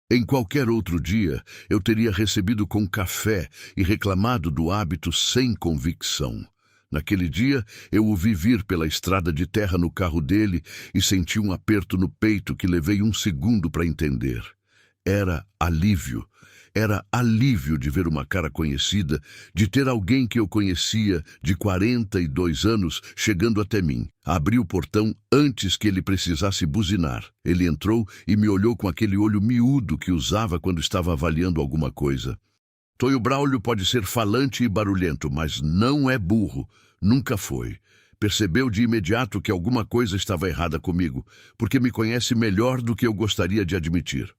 Em qualquer outro dia, eu teria recebido com café e reclamado do hábito sem convicção. Naquele dia, eu o vi vir pela estrada de terra no carro dele e senti um aperto no peito que levei 1 segundo para entender. Era alívio de ver uma cara conhecida, de ter alguém que eu conhecia de 42 anos chegando até mim. Abri o portão antes que ele precisasse buzinar. Ele entrou e me olhou com aquele olho miúdo que usava quando estava avaliando alguma coisa. Tonho Braulio pode ser falante e barulhento, mas não é burro. Nunca foi. Percebeu de imediato que alguma coisa estava errada comigo, porque me conhece melhor do que eu gostaria de admitir.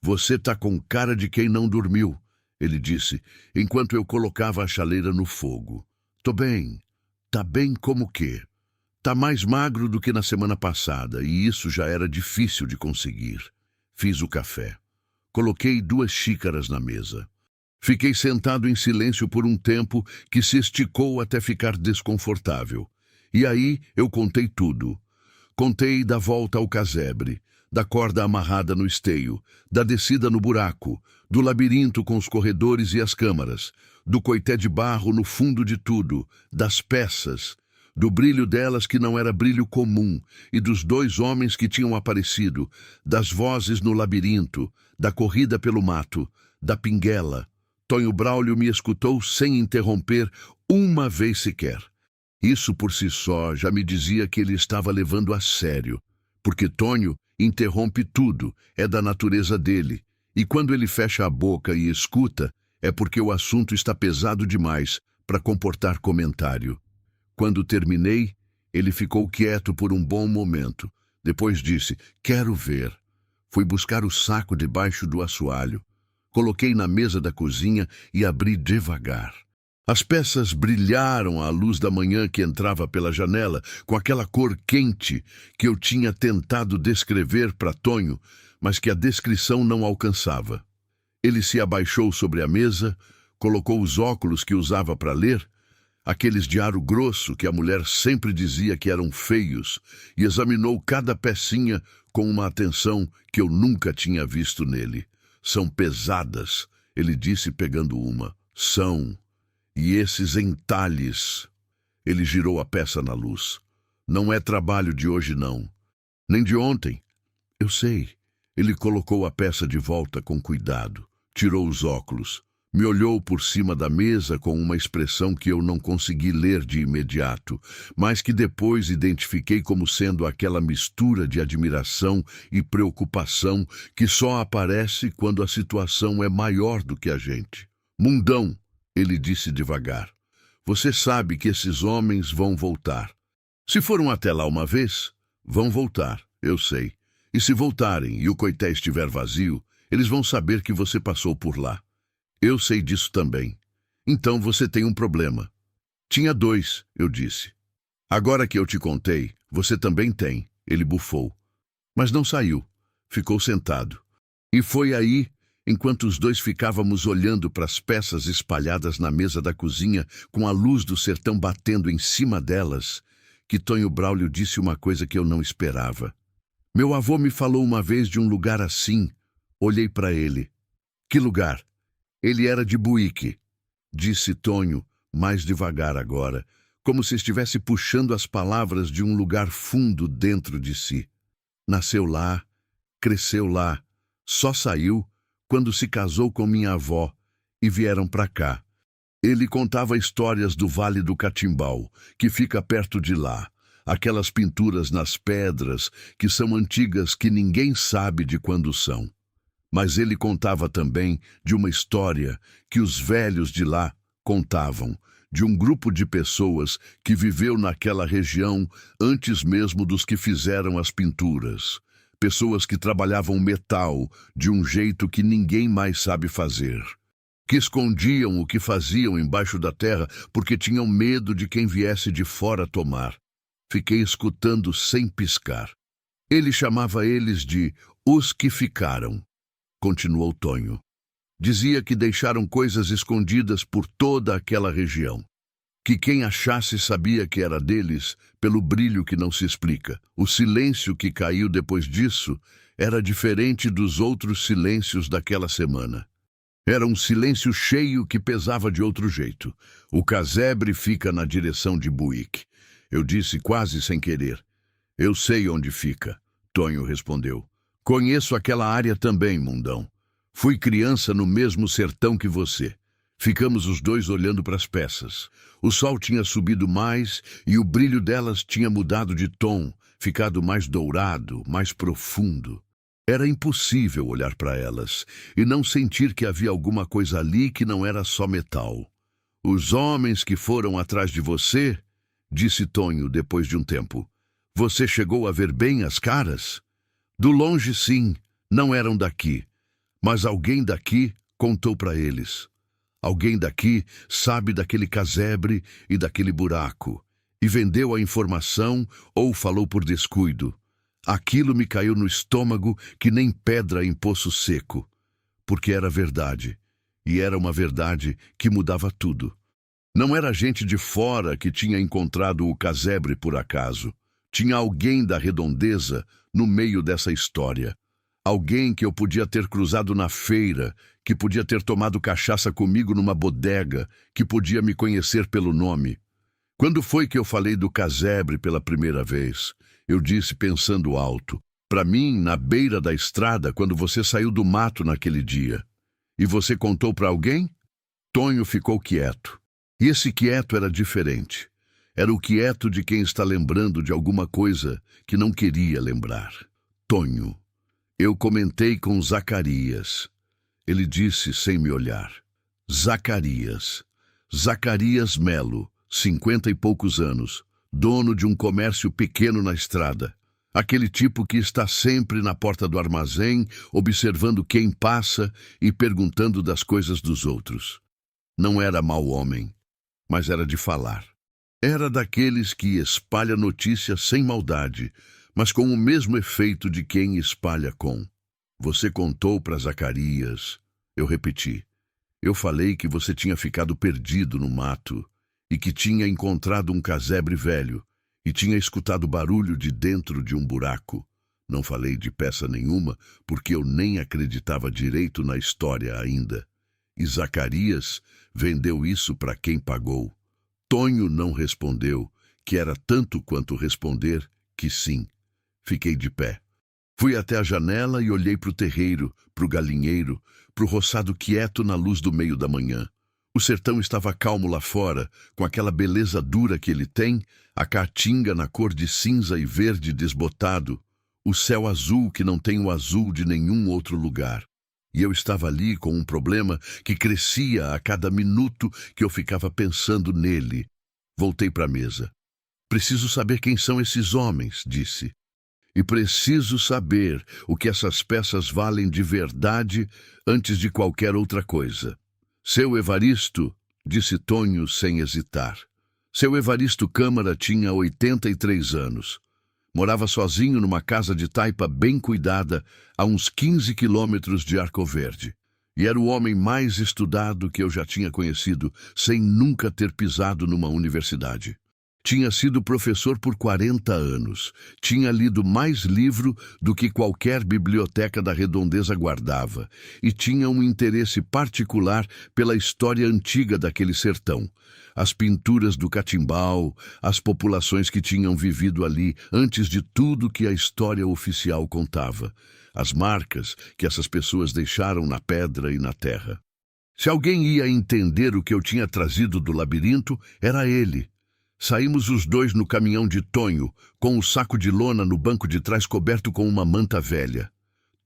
Você tá com cara de quem não dormiu, ele disse, enquanto eu colocava a chaleira no fogo. Tô bem. Tá bem como quê? Tá mais magro do que na semana passada, e isso já era difícil de conseguir. Fiz o café. Coloquei 2 xícaras na mesa. Fiquei sentado em silêncio por um tempo que se esticou até ficar desconfortável. E aí eu contei tudo. Contei da volta ao casebre, da corda amarrada no esteio, da descida no buraco, do labirinto com os corredores e as câmaras, do coité de barro no fundo de tudo, das peças, do brilho delas que não era brilho comum, e dos dois homens que tinham aparecido, das vozes no labirinto, da corrida pelo mato, da pinguela. Tonho Braulio me escutou sem interromper uma vez sequer. Isso por si só já me dizia que ele estava levando a sério, porque Tonho interrompe tudo, é da natureza dele, e quando ele fecha a boca e escuta, é porque o assunto está pesado demais para comportar comentário. Quando terminei, ele ficou quieto por um bom momento. Depois disse, quero ver. Fui buscar o saco debaixo do assoalho. Coloquei na mesa da cozinha e abri devagar. As peças brilharam à luz da manhã que entrava pela janela, com aquela cor quente que eu tinha tentado descrever para Tonho, mas que a descrição não alcançava. Ele se abaixou sobre a mesa, colocou os óculos que usava para ler, aqueles de aro grosso que a mulher sempre dizia que eram feios, e examinou cada pecinha com uma atenção que eu nunca tinha visto nele. São pesadas, ele disse pegando uma. São. E esses entalhes. Ele girou a peça na luz. Não é trabalho de hoje, não. Nem de ontem. Eu sei. Ele colocou a peça de volta com cuidado. Tirou os óculos. Me olhou por cima da mesa com uma expressão que eu não consegui ler de imediato, mas que depois identifiquei como sendo aquela mistura de admiração e preocupação que só aparece quando a situação é maior do que a gente. Mundão, ele disse devagar. Você sabe que esses homens vão voltar. Se foram até lá uma vez, vão voltar, eu sei. E se voltarem e o coité estiver vazio, eles vão saber que você passou por lá. Eu sei disso também. Então você tem um problema. Tinha dois, eu disse. Agora que eu te contei, você também tem, ele bufou. Mas não saiu. Ficou sentado. E foi aí, enquanto os dois ficávamos olhando para as peças espalhadas na mesa da cozinha, com a luz do sertão batendo em cima delas, que Tonho Braulio disse uma coisa que eu não esperava. Meu avô me falou uma vez de um lugar assim. Olhei para ele. Que lugar? Ele era de Buíque, disse Tonho, mais devagar agora, como se estivesse puxando as palavras de um lugar fundo dentro de si. Nasceu lá, cresceu lá, só saiu quando se casou com minha avó e vieram para cá. Ele contava histórias do Vale do Catimbau, que fica perto de lá, aquelas pinturas nas pedras que são antigas que ninguém sabe de quando são. Mas ele contava também de uma história que os velhos de lá contavam, de um grupo de pessoas que viveu naquela região antes mesmo dos que fizeram as pinturas. Pessoas que trabalhavam metal de um jeito que ninguém mais sabe fazer. Que escondiam o que faziam embaixo da terra porque tinham medo de quem viesse de fora tomar. Fiquei escutando sem piscar. Ele chamava eles de os que ficaram. Continuou Tonho. Dizia que deixaram coisas escondidas por toda aquela região. Que quem achasse sabia que era deles pelo brilho que não se explica. O silêncio que caiu depois disso era diferente dos outros silêncios daquela semana. Era um silêncio cheio que pesava de outro jeito. O casebre fica na direção de Buíque. Eu disse quase sem querer. Eu sei onde fica, Tonho respondeu. Conheço aquela área também, Mundão. Fui criança no mesmo sertão que você. Ficamos os dois olhando para as peças. O sol tinha subido mais e o brilho delas tinha mudado de tom, ficado mais dourado, mais profundo. Era impossível olhar para elas e não sentir que havia alguma coisa ali que não era só metal. Os homens que foram atrás de você, disse Tonho depois de um tempo. Você chegou a ver bem as caras? Do longe, sim, não eram daqui. Mas alguém daqui contou para eles. Alguém daqui sabe daquele casebre e daquele buraco, e vendeu a informação ou falou por descuido. Aquilo me caiu no estômago que nem pedra em poço seco, porque era verdade, e era uma verdade que mudava tudo. Não era gente de fora que tinha encontrado o casebre por acaso. Tinha alguém da redondeza no meio dessa história. Alguém que eu podia ter cruzado na feira, que podia ter tomado cachaça comigo numa bodega, que podia me conhecer pelo nome. Quando foi que eu falei do casebre pela primeira vez? Eu disse pensando alto. Para mim, na beira da estrada, quando você saiu do mato naquele dia. E você contou para alguém? Tonho ficou quieto. E esse quieto era diferente. Era o quieto de quem está lembrando de alguma coisa que não queria lembrar. Tonho. Eu comentei com Zacarias. Ele disse sem me olhar. Zacarias. Zacarias Melo, 50 e poucos anos, dono de um comércio pequeno na estrada. Aquele tipo que está sempre na porta do armazém, observando quem passa e perguntando das coisas dos outros. Não era mau homem, mas era de falar. Era daqueles que espalha notícias sem maldade, mas com o mesmo efeito de quem espalha com. Você contou para Zacarias. Eu repeti. Eu falei que você tinha ficado perdido no mato e que tinha encontrado um casebre velho e tinha escutado barulho de dentro de um buraco. Não falei de peça nenhuma, porque eu nem acreditava direito na história ainda. E Zacarias vendeu isso para quem pagou. Tonho não respondeu, que era tanto quanto responder que sim. Fiquei de pé. Fui até a janela e olhei para o terreiro, para o galinheiro, para o roçado quieto na luz do meio da manhã. O sertão estava calmo lá fora, com aquela beleza dura que ele tem, a caatinga na cor de cinza e verde desbotado, o céu azul que não tem o azul de nenhum outro lugar. E eu estava ali com um problema que crescia a cada minuto que eu ficava pensando nele. Voltei para a mesa. Preciso saber quem são esses homens, disse. E preciso saber o que essas peças valem de verdade antes de qualquer outra coisa. Seu Evaristo, disse Tonho sem hesitar. Seu Evaristo Câmara tinha 83 anos. Morava sozinho numa casa de taipa bem cuidada, a uns 15 quilômetros de Arco Verde. E era o homem mais estudado que eu já tinha conhecido, sem nunca ter pisado numa universidade. Tinha sido professor por 40 anos. Tinha lido mais livro do que qualquer biblioteca da redondeza guardava. E tinha um interesse particular pela história antiga daquele sertão. As pinturas do Catimbau, as populações que tinham vivido ali antes de tudo que a história oficial contava. As marcas que essas pessoas deixaram na pedra e na terra. Se alguém ia entender o que eu tinha trazido do labirinto, era ele. Saímos os dois no caminhão de Tonho, com o saco de lona no banco de trás coberto com uma manta velha.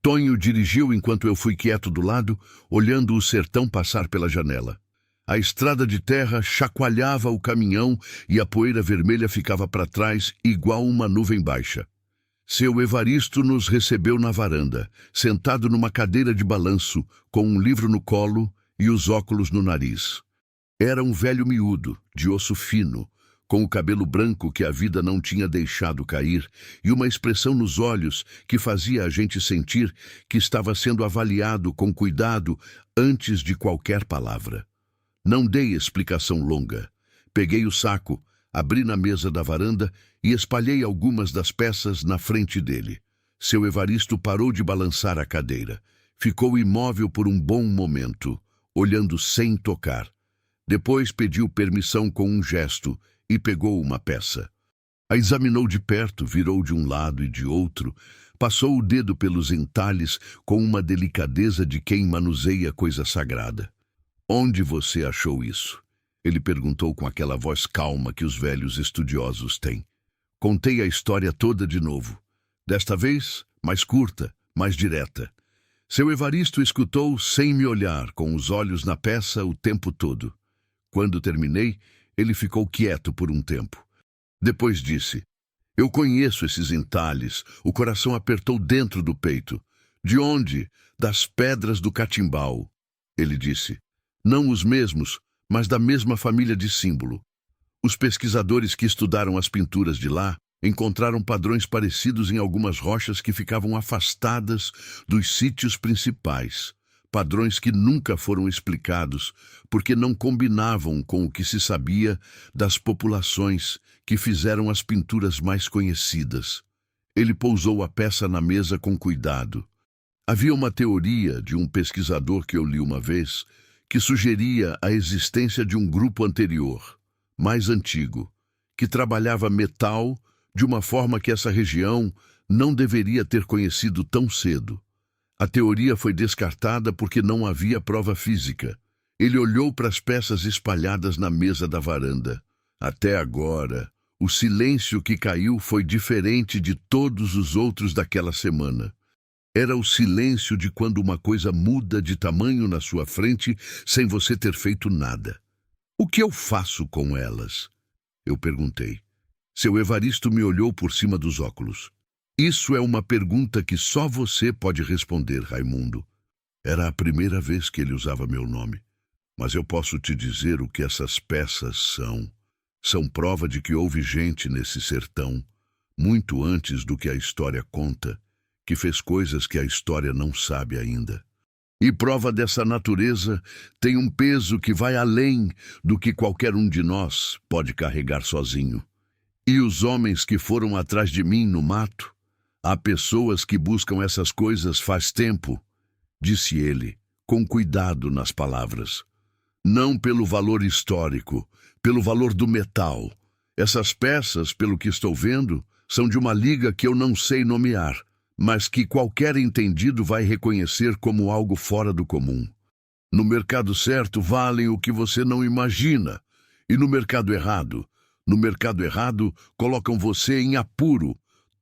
Tonho dirigiu enquanto eu fui quieto do lado, olhando o sertão passar pela janela. A estrada de terra chacoalhava o caminhão e a poeira vermelha ficava para trás, igual uma nuvem baixa. Seu Evaristo nos recebeu na varanda, sentado numa cadeira de balanço, com um livro no colo e os óculos no nariz. Era um velho miúdo, de osso fino, com o cabelo branco que a vida não tinha deixado cair e uma expressão nos olhos que fazia a gente sentir que estava sendo avaliado com cuidado antes de qualquer palavra. Não dei explicação longa. Peguei o saco, abri na mesa da varanda e espalhei algumas das peças na frente dele. Seu Evaristo parou de balançar a cadeira. Ficou imóvel por um bom momento, olhando sem tocar. Depois pediu permissão com um gesto e pegou uma peça. A examinou de perto, virou de um lado e de outro, passou o dedo pelos entalhes com uma delicadeza de quem manuseia coisa sagrada. Onde você achou isso? Ele perguntou com aquela voz calma que os velhos estudiosos têm. Contei a história toda de novo. Desta vez, mais curta, mais direta. Seu Evaristo escutou sem me olhar, com os olhos na peça o tempo todo. Quando terminei, ele ficou quieto por um tempo. Depois disse, eu conheço esses entalhes. O coração apertou dentro do peito. De onde? Das pedras do Catimbau. Ele disse, não os mesmos, mas da mesma família de símbolo. Os pesquisadores que estudaram as pinturas de lá encontraram padrões parecidos em algumas rochas que ficavam afastadas dos sítios principais. padrões que nunca foram explicados, porque não combinavam com o que se sabia das populações que fizeram as pinturas mais conhecidas. Ele pousou a peça na mesa com cuidado. Havia uma teoria de um pesquisador que eu li uma vez que sugeria a existência de um grupo anterior, mais antigo, que trabalhava metal de uma forma que essa região não deveria ter conhecido tão cedo. A teoria foi descartada porque não havia prova física. Ele olhou para as peças espalhadas na mesa da varanda. Até agora, o silêncio que caiu foi diferente de todos os outros daquela semana. Era o silêncio de quando uma coisa muda de tamanho na sua frente sem você ter feito nada. O que eu faço com elas? Eu perguntei. Seu Evaristo me olhou por cima dos óculos. Isso é uma pergunta que só você pode responder, Raimundo. Era a primeira vez que ele usava meu nome. Mas eu posso te dizer o que essas peças são. São prova de que houve gente nesse sertão, muito antes do que a história conta, que fez coisas que a história não sabe ainda. E prova dessa natureza tem um peso que vai além do que qualquer um de nós pode carregar sozinho. E os homens que foram atrás de mim no mato, há pessoas que buscam essas coisas faz tempo, disse ele, com cuidado nas palavras. Não pelo valor histórico, pelo valor do metal. Essas peças, pelo que estou vendo, são de uma liga que eu não sei nomear, mas que qualquer entendido vai reconhecer como algo fora do comum. No mercado certo valem o que você não imagina, e no mercado errado colocam você em apuro.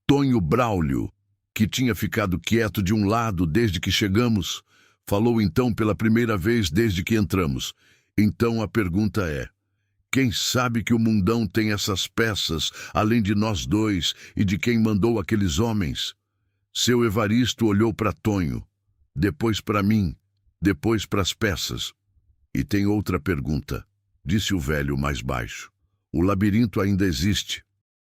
Tonho Braulio, que tinha ficado quieto de um lado desde que chegamos, falou então pela primeira vez desde que entramos. Então a pergunta é: quem sabe que o mundão tem essas peças, além de nós dois e de quem mandou aqueles homens? Seu Evaristo olhou para Tonho, depois para mim, depois para as peças. E tem outra pergunta, disse o velho mais baixo. O labirinto ainda existe.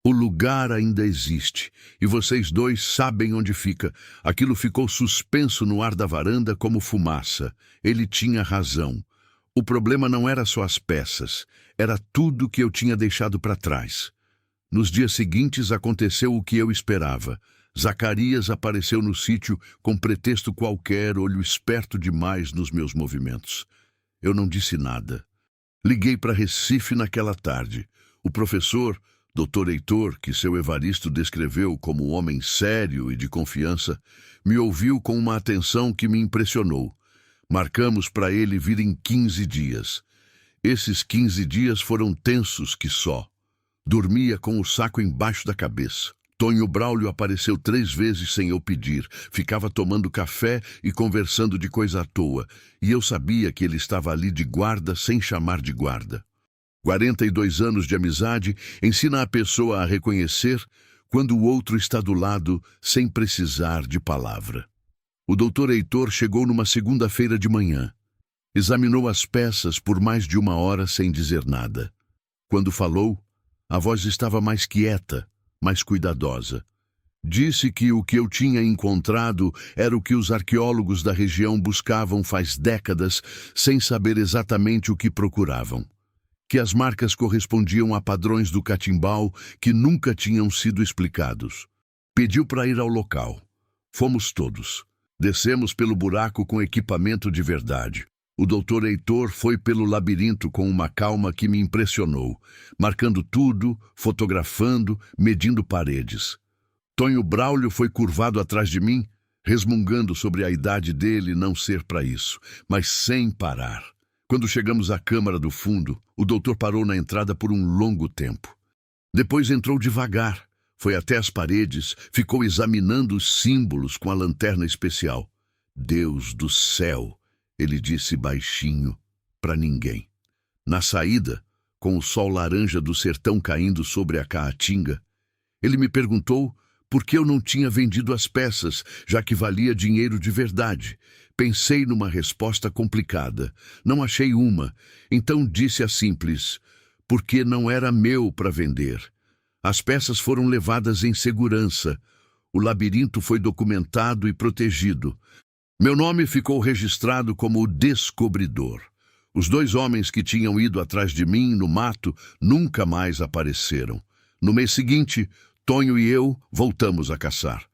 O lugar ainda existe, e vocês dois sabem onde fica. Aquilo ficou suspenso no ar da varanda como fumaça. Ele tinha razão. O problema não era só as peças, era tudo que eu tinha deixado para trás. Nos dias seguintes aconteceu o que eu esperava. Zacarias apareceu no sítio com pretexto qualquer, olho esperto demais nos meus movimentos. Eu não disse nada. Liguei para Recife naquela tarde. O professor, Dr. Heitor, que seu Evaristo descreveu como um homem sério e de confiança, me ouviu com uma atenção que me impressionou. Marcamos para ele vir em 15 dias. Esses 15 dias foram tensos que só. Dormia com o saco embaixo da cabeça. Tonho Braulio apareceu 3 vezes sem eu pedir. Ficava tomando café e conversando de coisa à toa. E eu sabia que ele estava ali de guarda sem chamar de guarda. 42 anos de amizade ensina a pessoa a reconhecer quando o outro está do lado sem precisar de palavra. O doutor Heitor chegou numa segunda-feira de manhã. Examinou as peças por mais de 1 hora sem dizer nada. Quando falou, a voz estava mais quieta, mais cuidadosa. Disse que o que eu tinha encontrado era o que os arqueólogos da região buscavam faz décadas, sem saber exatamente o que procuravam. Que as marcas correspondiam a padrões do catimbau que nunca tinham sido explicados. Pediu para ir ao local. Fomos todos. Descemos pelo buraco com equipamento de verdade. O doutor Heitor foi pelo labirinto com uma calma que me impressionou, marcando tudo, fotografando, medindo paredes. Tonho Braulio foi curvado atrás de mim, resmungando sobre a idade dele não ser para isso, mas sem parar. Quando chegamos à câmara do fundo, o doutor parou na entrada por um longo tempo. Depois entrou devagar, foi até as paredes, ficou examinando os símbolos com a lanterna especial. Deus do céu, ele disse baixinho, para ninguém. Na saída, com o sol laranja do sertão caindo sobre a caatinga, ele me perguntou por que eu não tinha vendido as peças, já que valia dinheiro de verdade. Pensei numa resposta complicada. Não achei uma. Então disse a simples: porque não era meu para vender. As peças foram levadas em segurança. O labirinto foi documentado e protegido. Meu nome ficou registrado como o descobridor. Os 2 homens que tinham ido atrás de mim no mato nunca mais apareceram. No mês seguinte, Tonho e eu voltamos a caçar.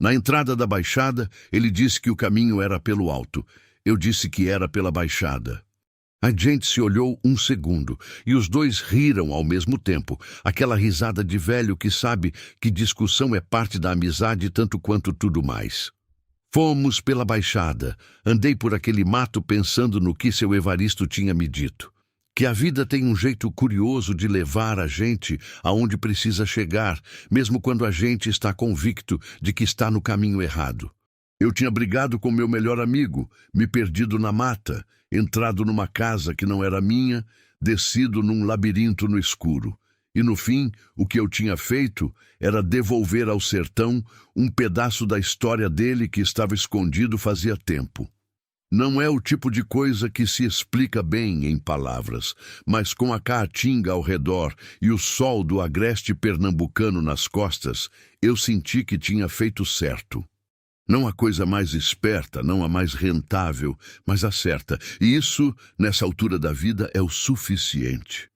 Na entrada da baixada, ele disse que o caminho era pelo alto. Eu disse que era pela baixada. A gente se olhou um segundo e os 2 riram ao mesmo tempo. Aquela risada de velho que sabe que discussão é parte da amizade tanto quanto tudo mais. Fomos pela baixada. Andei por aquele mato pensando no que seu Evaristo tinha me dito. Que a vida tem um jeito curioso de levar a gente aonde precisa chegar, mesmo quando a gente está convicto de que está no caminho errado. Eu tinha brigado com meu melhor amigo, me perdido na mata, entrado numa casa que não era minha, descido num labirinto no escuro. E no fim, o que eu tinha feito era devolver ao sertão um pedaço da história dele que estava escondido fazia tempo. Não é o tipo de coisa que se explica bem em palavras, mas com a caatinga ao redor e o sol do agreste pernambucano nas costas, eu senti que tinha feito certo. Não a coisa mais esperta, não a mais rentável, mas a certa. E isso, nessa altura da vida, é o suficiente.